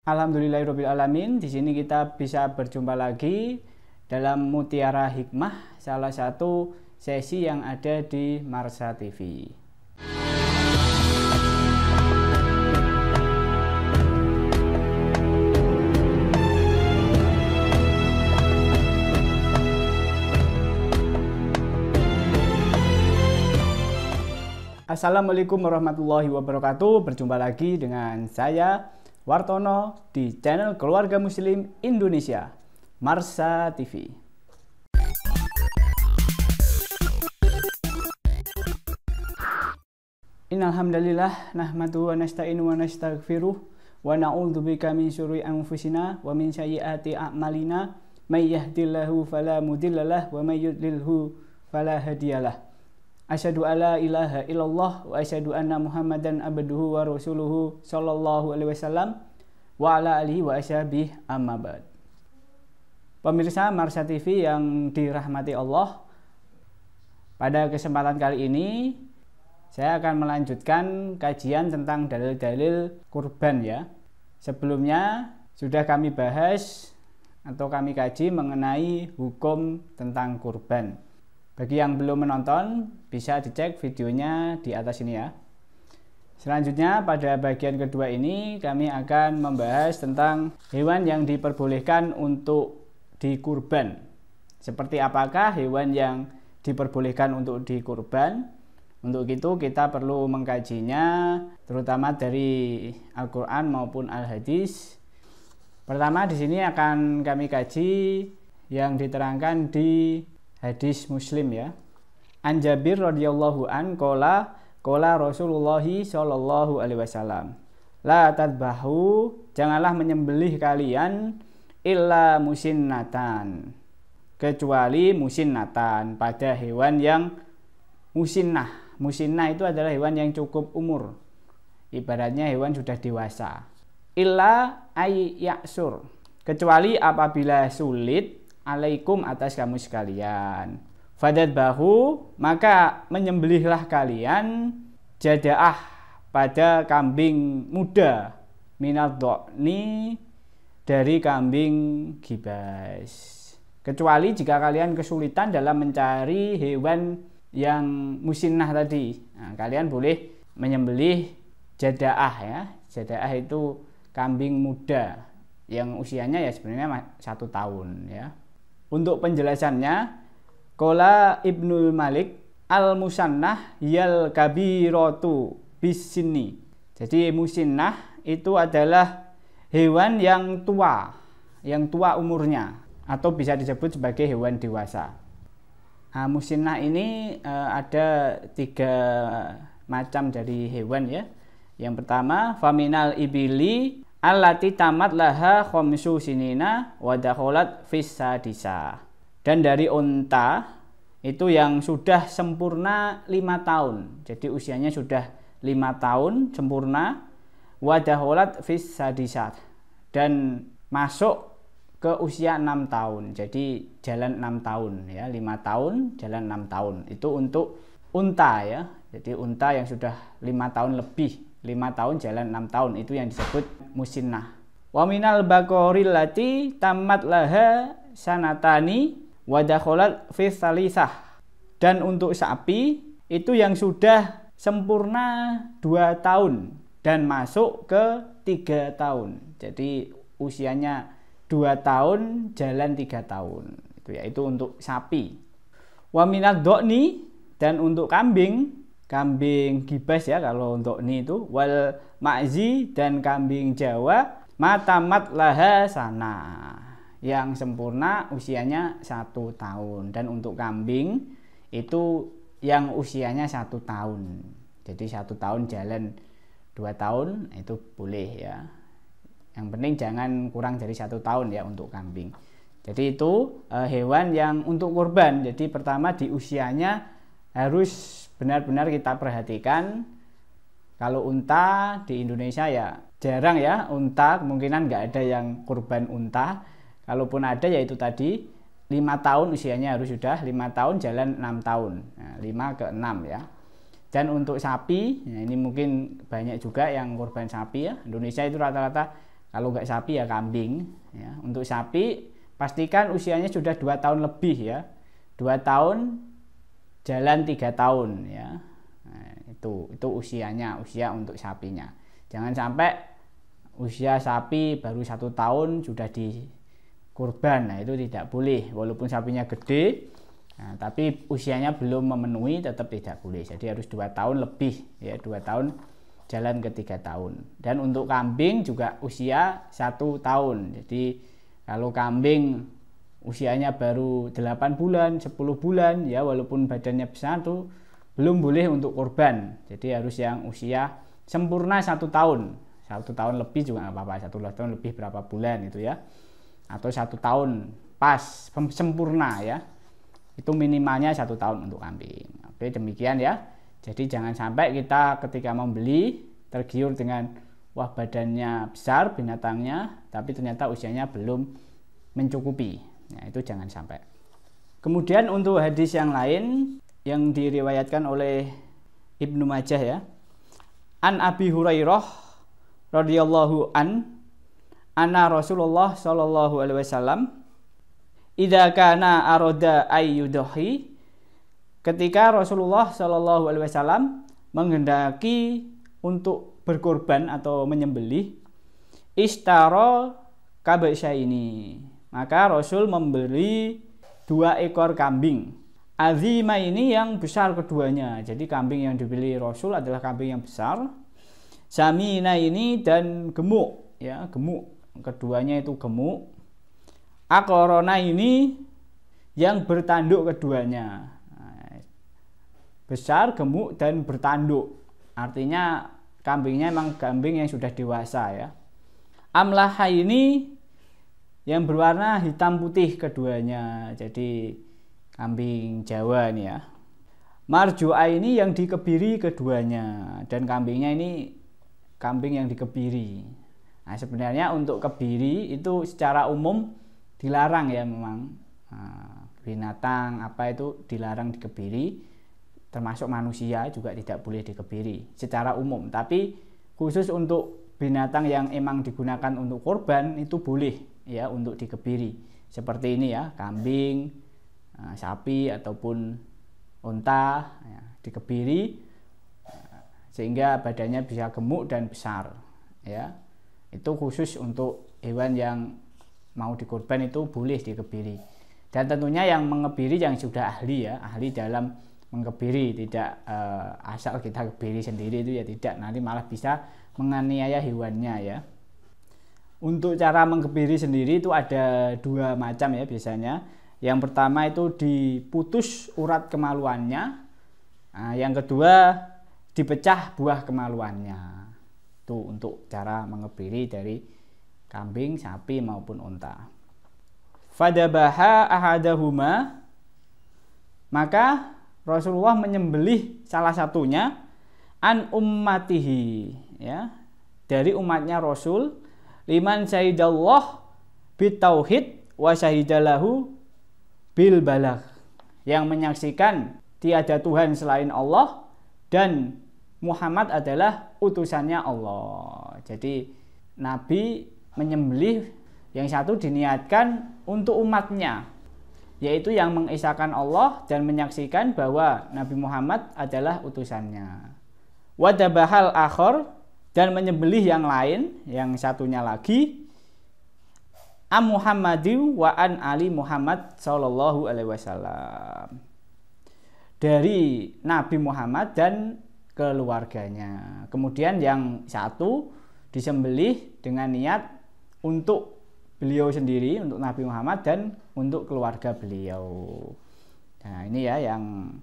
Alhamdulillahirabbil alamin. Di sini kita bisa berjumpa lagi dalam Mutiara Hikmah, salah satu sesi yang ada di Marsa TV. Assalamualaikum warahmatullahi wabarakatuh. Berjumpa lagi dengan saya Wartono di channel Keluarga Muslim Indonesia, Marsa TV. Innal hamdalillah nahmaduhu wa nasta'inu wa nastaghfiruh wa na'udzubika min syururi anfusina wa min sayyiati a'malina may yahdihillahu fala mudhillalah wa may yudlilhu fala hadiyalah. Asyhadu alla ilaha illallah wa asyhadu anna Muhammadan abduhu wa rasuluhu sallallahu alaihi wasallam wa ala alihi wa ashabihi amma ba'd. Pemirsa Marsa TV yang dirahmati Allah, pada kesempatan kali ini saya akan melanjutkan kajian tentang dalil-dalil kurban ya. Sebelumnya sudah kami bahas atau kami kaji mengenai hukum tentang kurban. Bagi yang belum menonton, bisa dicek videonya di atas ini ya. Selanjutnya pada bagian kedua ini kami akan membahas tentang hewan yang diperbolehkan untuk dikurban. Seperti apakah hewan yang diperbolehkan untuk dikurban? Untuk itu kita perlu mengkajinya terutama dari Al-Qur'an maupun Al-Hadis. Pertama di sini akan kami kaji yang diterangkan di hadis Muslim ya. An Jabir radhiyallahu an qala Rasulullah sallallahu alaihi wasallam, la tadbahu, janganlah menyembelih kalian illa musinnatan, kecuali musinnatan, pada hewan yang musinnah. Musinnah itu adalah hewan yang cukup umur, ibaratnya hewan sudah dewasa. Illa ay yaksur, kecuali apabila sulit alaikum, atas kamu sekalian. Fadadbahu, maka menyembelihlah kalian jadaah, pada kambing muda, minad dhani, dari kambing gibas. Kecuali jika kalian kesulitan dalam mencari hewan yang musinnah tadi, nah, kalian boleh menyembelih jadaah ya. Jadaah itu kambing muda yang usianya ya sebenarnya 1 tahun ya. Untuk penjelasannya, qala Ibnul Malik al-musannah yal kabiratu bisini. Jadi musinnah itu adalah hewan yang tua umurnya, atau bisa disebut sebagai hewan dewasa. Nah, musinnah ini ada 3 macam dari hewan ya. Yang pertama, faminal ibili allati tamat laha khamsu sinina wa dakhalat fis sadisa. Dan dari unta itu yang sudah sempurna 5 tahun. Jadi usianya sudah 5 tahun sempurna, wa dakhalat fis sadisa, dan masuk ke usia 6 tahun. Jadi jalan 6 tahun ya, 5 tahun jalan 6 tahun. Itu untuk unta ya. Jadi unta yang sudah 5 tahun lebih, 5 tahun jalan 6 tahun, itu yang disebut musinnah. Wa minal baqaril lati tamat laha sanatani wa dakhalat fi tsalisah. Dan untuk sapi itu yang sudah sempurna 2 tahun dan masuk ke 3 tahun. Jadi usianya 2 tahun jalan 3 tahun. Itu ya, itu untuk sapi. Wa minad dhani, dan untuk kambing gibas ya kalau untuk ini itu, wal ma'zi, dan kambing Jawa, matamat laha sana, yang sempurna usianya 1 tahun. Dan untuk kambing itu yang usianya 1 tahun. Jadi 1 tahun jalan 2 tahun itu boleh ya. Yang penting jangan kurang dari 1 tahun ya untuk kambing. Jadi itu hewan yang untuk kurban. Jadi pertama di usianya harus benar-benar kita perhatikan. Kalau unta di Indonesia ya jarang ya unta, kemungkinan nggak ada yang kurban unta. Kalaupun ada ya itu tadi 5 tahun usianya harus sudah 5 tahun jalan 6 tahun. Nah, 5 ke 6 ya. Dan untuk sapi, nah ini mungkin banyak juga yang kurban sapi ya. Indonesia itu rata-rata Kalau nggak sapi ya kambing. Ya. Untuk sapi pastikan usianya sudah 2 tahun lebih ya. 2 tahun jalan 3 tahun ya. Nah, itu usianya, usia untuk sapinya. Jangan sampai usia sapi baru 1 tahun sudah dikurban. Nah, itu tidak boleh. Walaupun sapinya gede, nah, tapi usianya belum memenuhi tetap tidak boleh. Jadi harus 2 tahun lebih ya, 2 tahun jalan ke 3 tahun. Dan untuk kambing juga usia 1 tahun. Jadi kalau kambing usianya baru 8 bulan, 10 bulan ya, walaupun badannya besar tuh belum boleh untuk kurban. Jadi harus yang usia sempurna 1 tahun. 1 tahun lebih juga nggak apa-apa. 1 tahun lebih berapa bulan itu ya. Atau 1 tahun pas sempurna ya. Itu minimalnya 1 tahun untuk kambing. Oke, demikian ya. Jadi jangan sampai kita ketika membeli tergiur dengan wah badannya besar binatangnya, tapi ternyata usianya belum mencukupi. Nah, itu jangan sampai. Kemudian untuk hadis yang lain yang diriwayatkan oleh Ibnu Majah ya. An Abi Hurairah radhiyallahu anna Rasulullah sallallahu alaihi wasallam idza kana arada ayyudhi, ketika Rasulullah sallallahu alaihi wasallam menghendaki untuk berkorban atau menyembelih, ishtara kabsyaini, maka Rasul membeli 2 ekor kambing. Azima ini yang besar keduanya. Jadi kambing yang dibeli Rasul adalah kambing yang besar. Samina ini dan gemuk ya, gemuk. Keduanya itu gemuk. Akorona ini yang bertanduk keduanya. Besar, gemuk dan bertanduk. Artinya kambingnya memang kambing yang sudah dewasa ya. Amlaha ini yang berwarna hitam putih keduanya. Jadi kambing Jawa nih ya. Marjua ini yang dikebiri keduanya, dan kambingnya ini kambing yang dikebiri. Nah, sebenarnya untuk kebiri itu secara umum dilarang ya memang. Binatang apa itu dilarang dikebiri, termasuk manusia juga tidak boleh dikebiri secara umum. Tapi khusus untuk binatang yang emang digunakan untuk korban itu boleh ya untuk dikebiri. Seperti ini ya, kambing, sapi ataupun unta ya, dikebiri sehingga badannya bisa gemuk dan besar ya. Itu khusus untuk hewan yang mau dikorban itu boleh dikebiri. Dan tentunya yang mengebiri yang sudah ahli ya, ahli dalam mengebiri, tidak asal kita kebiri sendiri itu ya tidak, nanti malah bisa menganiaya hewannya ya. Untuk cara mengebiri sendiri itu ada 2 macam ya biasanya. Yang pertama itu diputus urat kemaluannya, nah, yang kedua dipecah buah kemaluannya. Itu untuk cara mengebiri dari kambing, sapi maupun unta. Fadabaha ahadahuma, maka Rasulullah menyembelih salah satunya an ummatihi ya, dari umatnya Rasul, liman syahidallah bitauhid wa syahidalahu bil balagh, yang menyaksikan tiada Tuhan selain Allah dan Muhammad adalah utusannya Allah. Jadi Nabi menyembelih, yang satu diniatkan untuk umatnya, yaitu yang mengesahkan Allah dan menyaksikan bahwa Nabi Muhammad adalah utusannya. Wadabahal akhor, dan menyembelih yang lain, yang satunya lagi, am Muhammadi wa an ali Muhammad sallallahu alaihi wasallam, dari Nabi Muhammad dan keluarganya. Kemudian yang satu disembelih dengan niat untuk beliau sendiri, untuk Nabi Muhammad dan untuk keluarga beliau. Nah, ini ya yang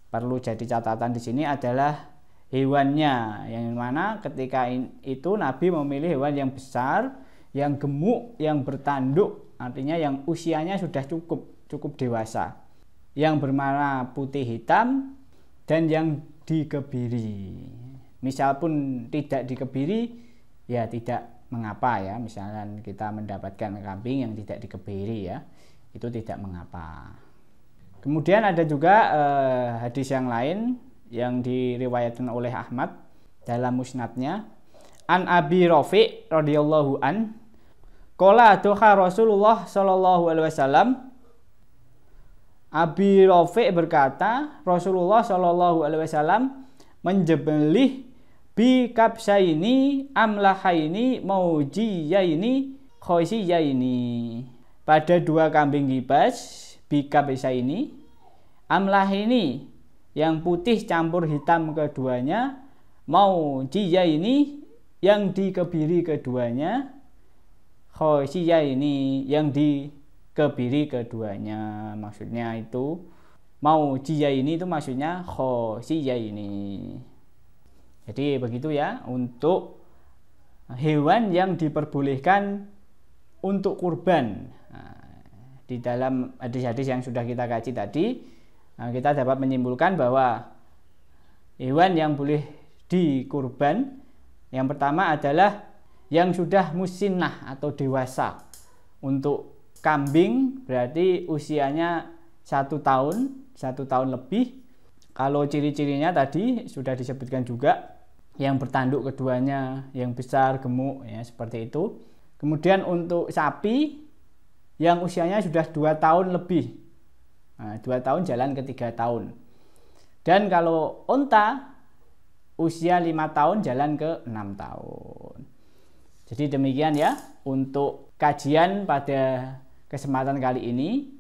perlu jadi catatan di sini adalah hewannya, yang mana ketika itu Nabi memilih hewan yang besar, yang gemuk, yang bertanduk, artinya yang usianya sudah cukup dewasa, yang berwarna putih hitam dan yang dikebiri. Misal pun tidak dikebiri ya tidak mengapa ya, misalkan kita mendapatkan kambing yang tidak dikebiri ya, itu tidak mengapa. Kemudian ada juga hadis yang lain yang diriwayatkan oleh Ahmad dalam musnadnya, An Abi Rafi radhiyallahu an qala doha Rasulullah sallallahu alaihi wasallam. Abi Rafi berkata, Rasulullah sallallahu alaihi wasallam menjebelih bi kabsaini amlahaini maujiyaini khosiyaini, pada 2 kambing kibas bi kabsaini amlahini yang putih campur hitam keduanya, maujiyaini yang dikebiri keduanya, khosiyaini yang dikebiri keduanya. Maksudnya itu maujiyaini itu maksudnya khosiyaini. Jadi begitu ya untuk hewan yang diperbolehkan untuk kurban. Di dalam hadis-hadis yang sudah kita kaji tadi, kita dapat menyimpulkan bahwa hewan yang boleh dikurban yang pertama adalah yang sudah musinnah atau dewasa. Untuk kambing berarti usianya 1 tahun lebih. Kalau ciri-cirinya tadi sudah disebutkan juga, yang bertanduk keduanya, yang besar, gemuk, ya seperti itu. Kemudian untuk sapi yang usianya sudah 2 tahun lebih, 2 tahun jalan ke 3 tahun. Dan kalau unta usia 5 tahun jalan ke 6 tahun. Jadi demikian ya untuk kajian pada kesempatan kali ini.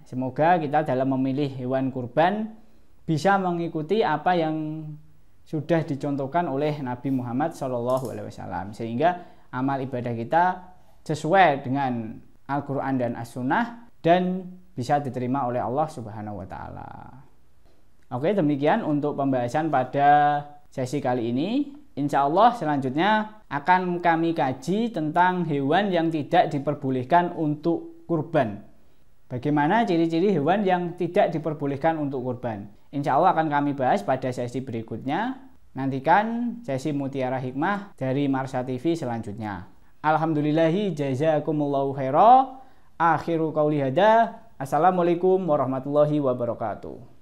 Semoga kita dalam memilih hewan kurban bisa mengikuti apa yang sudah dicontohkan oleh Nabi Muhammad SAW, sehingga amal ibadah kita sesuai dengan Al-Quran dan As-Sunnah dan bisa diterima oleh Allah Subhanahu wa Ta'ala. Oke, demikian untuk pembahasan pada sesi kali ini. Insya Allah selanjutnya akan kami kaji tentang hewan yang tidak diperbolehkan untuk kurban. Bagaimana ciri-ciri hewan yang tidak diperbolehkan untuk kurban? Insya Allah akan kami bahas pada sesi berikutnya. Nantikan sesi Mutiara Hikmah dari Marsha TV selanjutnya. Alhamdulillahi jazakumullahu khaira. Akhiru qauli hada. Assalamualaikum warahmatullahi wabarakatuh.